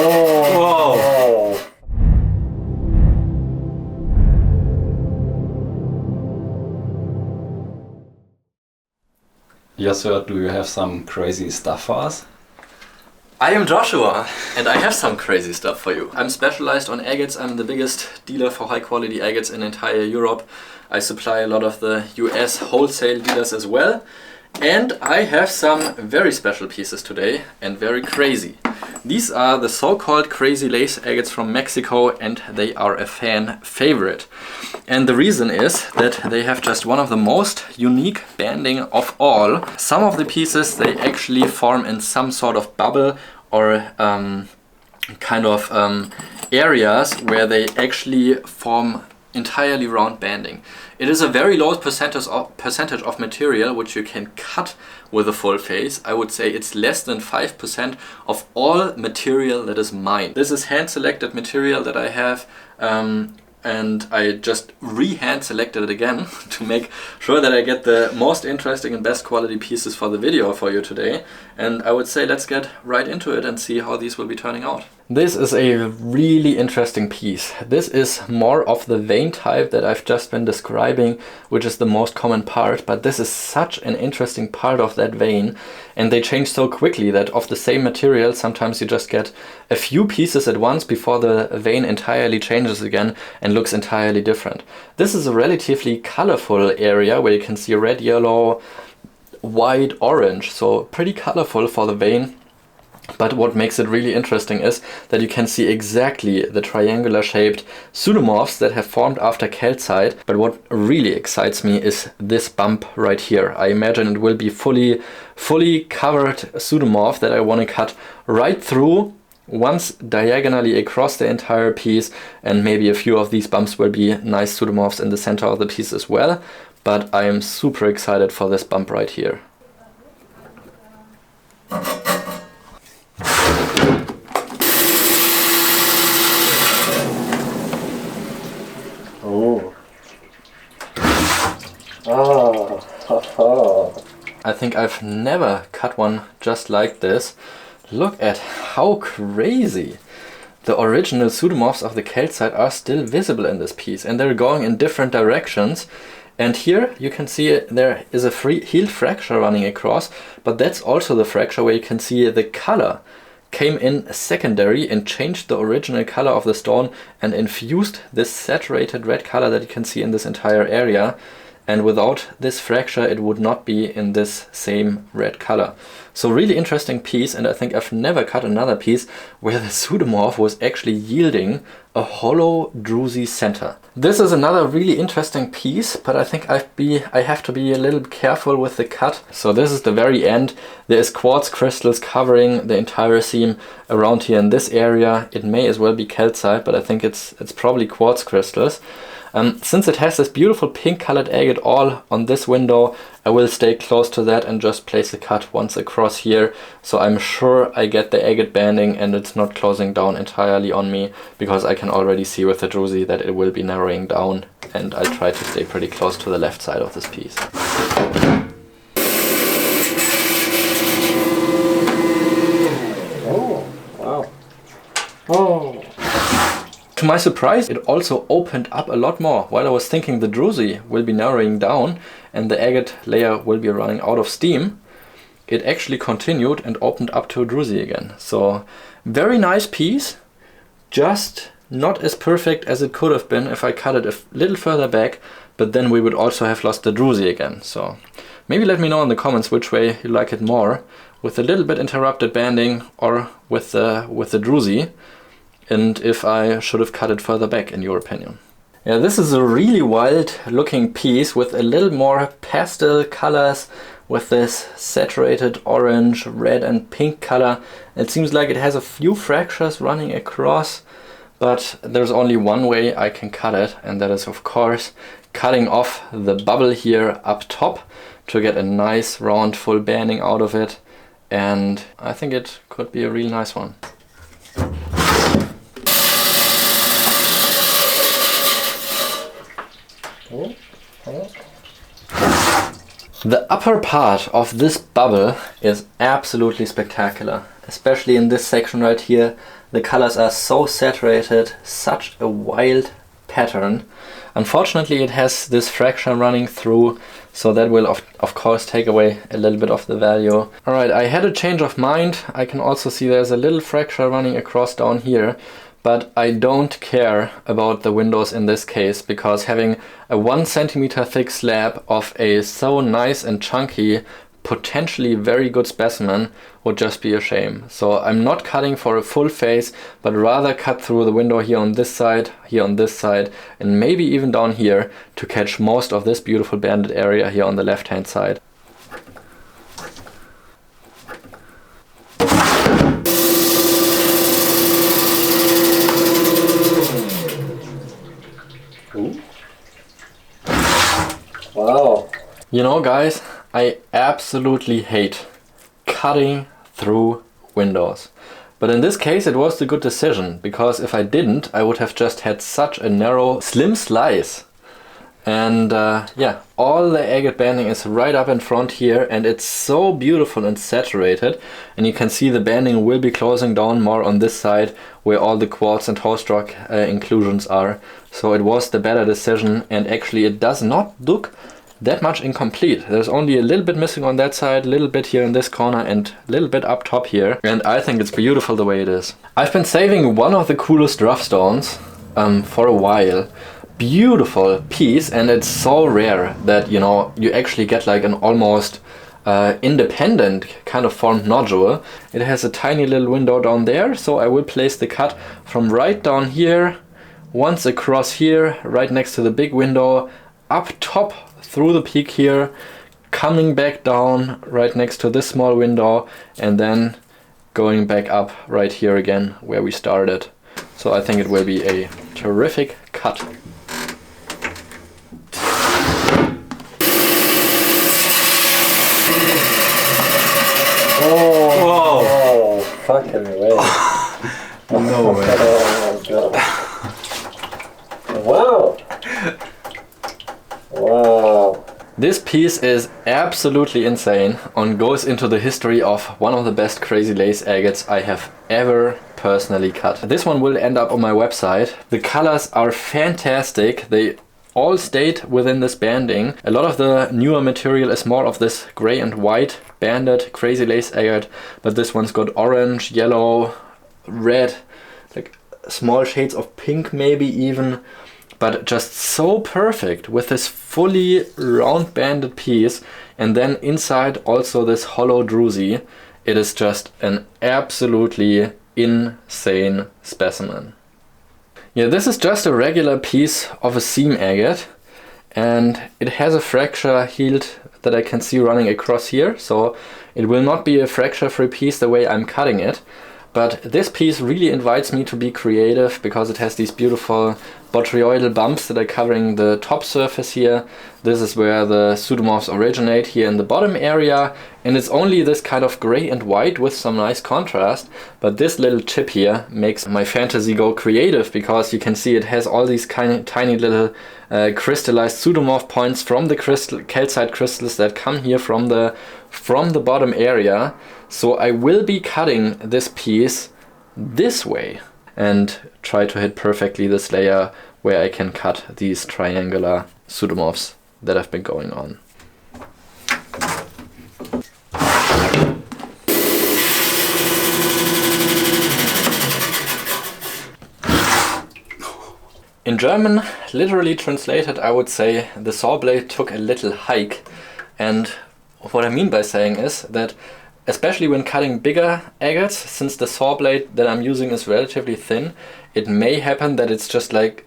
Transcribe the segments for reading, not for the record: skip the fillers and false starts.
Whoa! Yes, sir. Do you have some crazy stuff for us? I am Joshua, and I have some crazy stuff for you. I'm specialized on agates. I'm the biggest dealer for high quality agates in entire Europe. I supply a lot of the US wholesale dealers as well. And I have some very special pieces today, and very crazy. These are the so-called Crazy Lace Agates from Mexico, and they are a fan favorite. And the reason is that they have just one of the most unique banding of all. Some of the pieces, they actually form in some sort of bubble or areas where they actually form entirely round banding. It is a very low percentage of material which you can cut with a full face. I would say it's less than 5% of all material that is mined. This is hand selected material that I have, and I just re-hand selected it again to make sure that I get the most interesting and best quality pieces for the video for you today. And I would say let's get right into it and see how these will be turning out. This is a really interesting piece. This is more of the vein type that I've just been describing, which is the most common part, but this is such an interesting part of that vein, and they change so quickly that of the same material sometimes you just get a few pieces at once before the vein entirely changes again and looks entirely different. This is a relatively colorful area where you can see red, yellow, white, orange, so pretty colorful for the vein. But what makes it really interesting is that you can see exactly the triangular shaped pseudomorphs that have formed after calcite. But what really excites me is this bump right here. I imagine it will be fully covered pseudomorph that I want to cut right through, once diagonally across the entire piece, and maybe a few of these bumps will be nice pseudomorphs in the center of the piece as well. But I am super excited for this bump right here. I think I've never cut one just like this. Look at how crazy! The original pseudomorphs of the calcite are still visible in this piece, and they're going in different directions. And here you can see there is a healed fracture running across, but that's also the fracture where you can see the color came in secondary and changed the original color of the stone and infused this saturated red color that you can see in this entire area. And without this fracture it would not be in this same red color. So really interesting piece, and I think I've never cut another piece where the pseudomorph was actually yielding a hollow druzy center. This is another really interesting piece, but I think I have to be a little careful with the cut. So this is the very end. There is quartz crystals covering the entire seam around here in this area. It may as well be calcite, but I think it's probably quartz crystals. Since it has this beautiful pink colored agate all on this window, I will stay close to that and just place the cut once across here, so I'm sure I get the agate banding and it's not closing down entirely on me, because I can already see with the druzy that it will be narrowing down, and I'll try to stay pretty close to the left side of this piece. Oh, wow. Oh. To my surprise, it also opened up a lot more. While I was thinking the druzy will be narrowing down and the agate layer will be running out of steam, it actually continued and opened up to a druzy again. So very nice piece, just not as perfect as it could have been if I cut it a little further back, but then we would also have lost the druzy again. So maybe let me know in the comments which way you like it more, with a little bit interrupted banding or with the druzy, and if I should have cut it further back in your opinion. Yeah, this is a really wild looking piece with a little more pastel colors, with this saturated orange, red and pink color. It seems like it has a few fractures running across, but there's only one way I can cut it, and that is of course cutting off the bubble here up top to get a nice round full banding out of it, and I think it could be a really nice one. The upper part of this bubble is absolutely spectacular, especially in this section right here. The colors are so saturated, such a wild pattern. Unfortunately, it has this fracture running through, so that will of course take away a little bit of the value. Alright, I had a change of mind. I can also see there's a little fracture running across down here, but I don't care about the windows in this case, because having a 1 centimeter thick slab of a so nice and chunky, potentially very good specimen would just be a shame. So I'm not cutting for a full face, but rather cut through the window here on this side, here on this side, and maybe even down here to catch most of this beautiful banded area here on the left hand side. Ooh. Wow. You know, guys, I absolutely hate cutting through windows. But in this case it was the good decision, because if I didn't, I would have just had such a narrow, slim slice. And yeah, all the agate banding is right up in front here, and it's so beautiful and saturated. And you can see the banding will be closing down more on this side, where all the quartz and host rock inclusions are. So it was the better decision, and actually it does not look that much incomplete. There's only a little bit missing on that side, a little bit here in this corner, and a little bit up top here. And I think it's beautiful the way it is. I've been saving one of the coolest rough stones for a while. Beautiful piece, and it's so rare that, you know, you actually get like an almost independent kind of formed nodule. It has a tiny little window down there, so I will place the cut from right down here, once across here, right next to the big window, up top through the peak here, coming back down right next to this small window, and then going back up right here again where we started. So I think it will be a terrific cut. Oh, fucking way. No way. Wow. Wow. This piece is absolutely insane and goes into the history of one of the best crazy lace agates I have ever personally cut. This one will end up on my website. The colors are fantastic. They all stayed within this banding. A lot of the newer material is more of this gray and white banded crazy lace agate, but this one's got orange, yellow, red, like small shades of pink maybe even. But just so perfect with this fully round banded piece, and then inside also this hollow druzy. It is just an absolutely insane specimen. Yeah, this is just a regular piece of a seam agate, and it has a fracture healed that I can see running across here, so it will not be a fracture free piece the way I'm cutting it. But this piece really invites me to be creative, because it has these beautiful botryoidal bumps that are covering the top surface here. This is where the pseudomorphs originate, here in the bottom area, and it's only this kind of gray and white with some nice contrast. But this little chip here makes my fantasy go creative, because you can see it has all these tiny little crystallized pseudomorph points from the calcite crystals that come here from the bottom area. So I will be cutting this piece this way and try to hit perfectly this layer where I can cut these triangular pseudomorphs that have been going on. In German, literally translated, I would say the saw blade took a little hike. And what I mean by saying is that especially when cutting bigger agates, since the saw blade that I'm using is relatively thin, it may happen that it's just like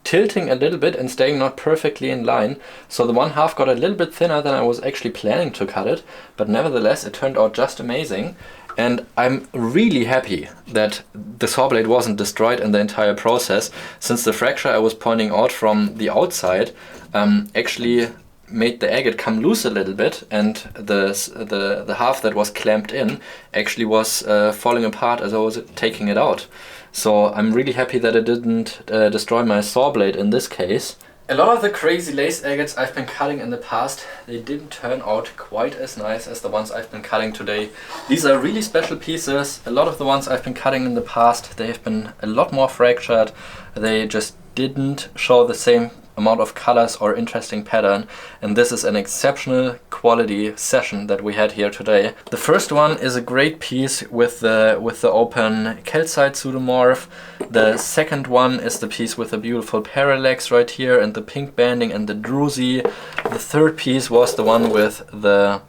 tilting a little bit and staying not perfectly in line. So the one half got a little bit thinner than I was actually planning to cut it, but nevertheless it turned out just amazing. And I'm really happy that the saw blade wasn't destroyed in the entire process, since the fracture I was pointing out from the outside actually made the agate come loose a little bit, and the half that was clamped in actually was falling apart as I was taking it out. So I'm really happy that it didn't destroy my saw blade in this case. A lot of the crazy lace agates I've been cutting in the past, they didn't turn out quite as nice as the ones I've been cutting today. These are really special pieces. A lot of the ones I've been cutting in the past, they have been a lot more fractured. They just didn't show the same amount of colors or interesting pattern, and this is an exceptional quality session that we had here today. The first one is a great piece with the open calcite pseudomorph. The second one is the piece with the beautiful parallax right here and the pink banding and the druzy. The third piece was the one with the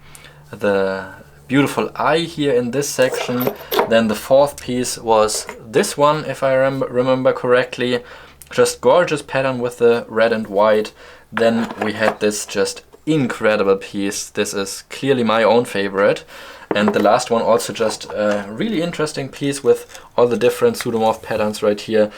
beautiful eye here in this section. Then the fourth piece was this one, if I remember correctly. Just gorgeous pattern with the red and white. Then we had this just incredible piece. This is clearly my own favorite. And the last one also just a really interesting piece with all the different pseudomorph patterns right here.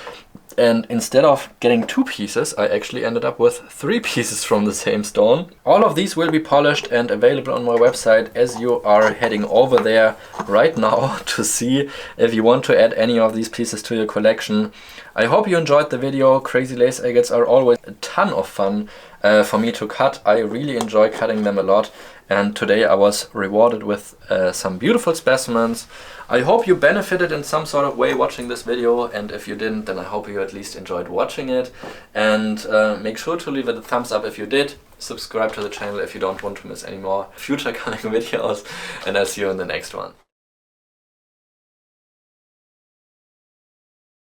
And instead of getting 2 pieces, I actually ended up with 3 pieces from the same stone. All of these will be polished and available on my website as you are heading over there right now to see if you want to add any of these pieces to your collection. I hope you enjoyed the video. Crazy lace agates are always a ton of fun for me to cut. I really enjoy cutting them a lot. And today I was rewarded with some beautiful specimens. I hope you benefited in some sort of way watching this video, and if you didn't, then I hope you at least enjoyed watching it. And make sure to leave it a thumbs up if you did. Subscribe to the channel if you don't want to miss any more future cutting videos, and I'll see you in the next one.